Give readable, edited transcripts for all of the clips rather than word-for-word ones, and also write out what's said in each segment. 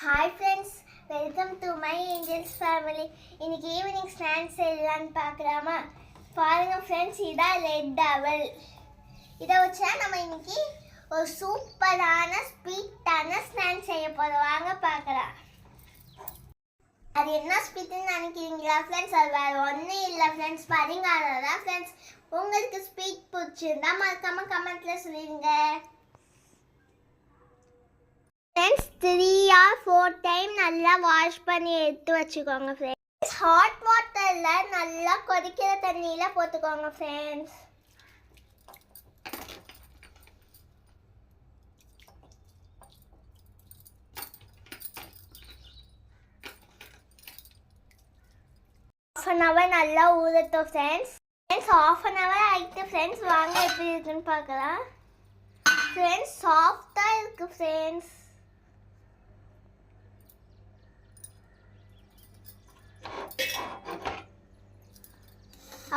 Hi friends, welcome to my Angels family. இன்னைக்கு evening snacks செய்யலான்னு பார்க்கலாமா? பாருங்க ஃப்ரெண்ட்ஸ், இதான் ரெட் டவல். இதை வச்சா நம்ம இன்னைக்கு ஒரு சூப்பரான ஸ்வீட்டான ஸ்நாக்ஸ் செய்ய போகிறோம். வாங்க பார்க்கலாம். அது என்ன ஸ்வீட்னு நினைக்கிறீங்களா ஃப்ரெண்ட்ஸ்? அது வேறு ஒன்றும் இல்லை ஃப்ரெண்ட்ஸ், பரிங்காரம் ஃப்ரெண்ட்ஸ். உங்களுக்கு ஸ்வீட் பிடிச்சிருந்தா மறக்காம கமெண்ட்ல சொல்லிடுங்க. ஃப்ரெண்ட்ஸ் 3 or 4 டைம் நல்லா வாஷ் பண்ணி எடுத்து வச்சுக்கோங்க ஃப்ரெண்ட்ஸ். ஹாட் வாட்டரில் நல்லா கொதிக்கிற தண்ணியில் போட்டுக்கோங்க ஃப்ரெண்ட்ஸ். half an hour நல்லா ஊறட்டும் ஃப்ரெண்ட்ஸ். half an hour ஆகிட்டு ஃப்ரெண்ட்ஸ். வாங்க எப்படி இருக்குன்னு பார்க்கலாம். ஃப்ரெண்ட்ஸ் சாஃப்டாக இருக்குது ஃப்ரெண்ட்ஸ்.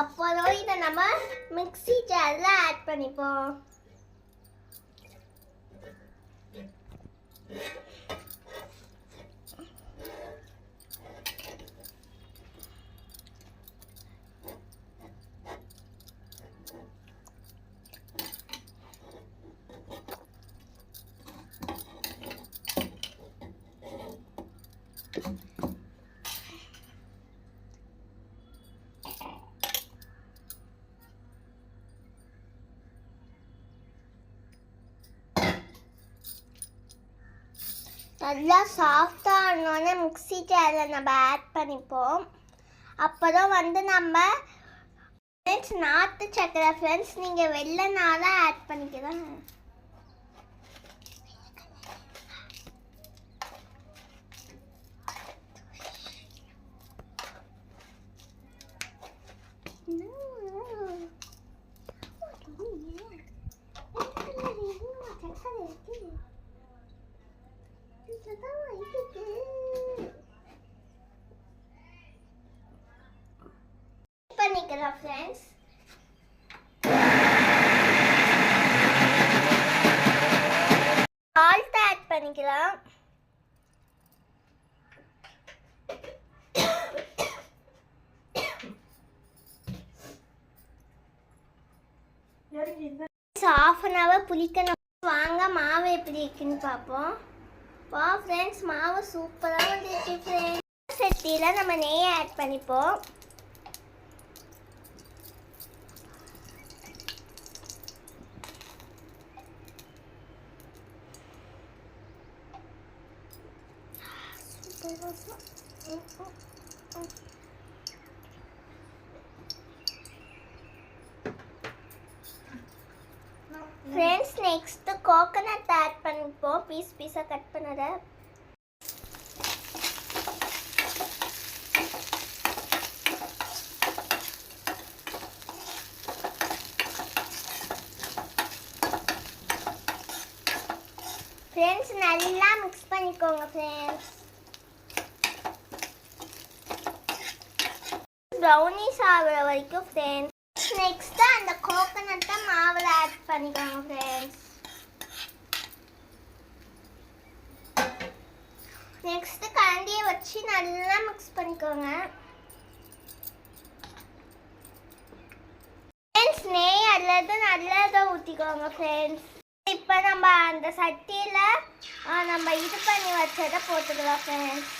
அப்போதான் இதை நம்ம மிக்ஸி ஜாரில் ஆட் பண்ணிப்போம். நல்லா சாஃப்டாக ஆனோடனே மிக்ஸி ஜாரில் நம்ம ஆட் பண்ணிப்போம். அப்புறம் நம்ம ஃப்ரெண்ட்ஸ் நாட்டு சக்கரை ஃப்ரெண்ட்ஸ், நீங்கள் வெள்ளைனால ஆட் பண்ணிக்கலாம். பண்ணிக்கலாம் ஃப்ரெண்ட்ஸ். சால்ட் ஆட் பண்ணிக்கலாம். half an hour புளிக்கணும். வாங்க மாவு எப்படி இருக்குன்னு பார்ப்போம். வா ஃப்ரெண்ட்ஸ், மாவு சூப்பராக வந்துருக்கு ஃப்ரெண்ட்ஸ். சட்டியில் நம்ம நெய் ஆட் பண்ணிப்போம். ஃப்ரெண்ட்ஸ் நெக்ஸ்ட் கோகனட் ஆட் பண்ணிப்போம். பீஸாக கட் பண்ணதை. ஃப்ரெண்ட்ஸ் நல்லா மிக்ஸ் பண்ணிக்கோங்க ஃப்ரெண்ட்ஸ். ப்ரௌனிஸ் ஆகிற வரைக்கும் ஃப்ரெண்ட்ஸ். நெக்ஸ்ட்டு அந்த கோகனட்டை மாவில் ஆட் பண்ணிக்கோங்க ஃப்ரெண்ட்ஸ். நெக்ஸ்ட்டு கரண்டியை வச்சு நல்லா மிக்ஸ் பண்ணிக்கோங்க ஃப்ரெண்ட்ஸ். நெய் அல்லது நல்லதை ஊற்றிக்கோங்க ஃப்ரெண்ட்ஸ். இப்போ நம்ம அந்த சட்டியில் நம்ம இது பண்ணி வச்சதை போட்டுக்கலாம் ஃப்ரெண்ட்ஸ்.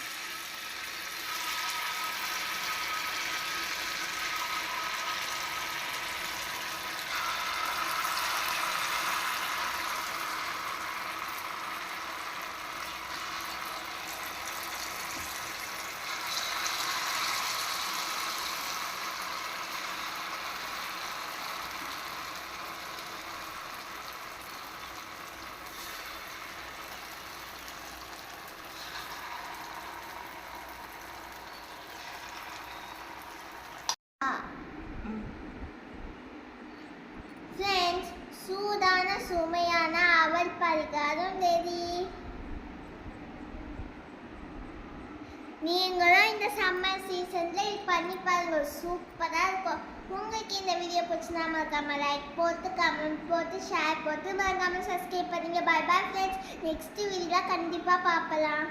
ஃப்ரெண்ட்ஸ் சூடான சுமையான அவல் பரிகாரம் ரெடி. நீங்களும் இந்த சம்மர் சீசனில் பண்ணி பாருங்க, சூப்பராக இருக்கும். உங்களுக்கு இந்த வீடியோ பிடிச்சினா மறக்காம லைக் போட்டு கமெண்ட் போட்டு ஷேர் போட்டு மறக்காம சப்ஸ்கிரைப் பண்ணுங்க. By bye friends. நெக்ஸ்ட் வீடியோவில் கண்டிப்பாக பார்க்கலாம்.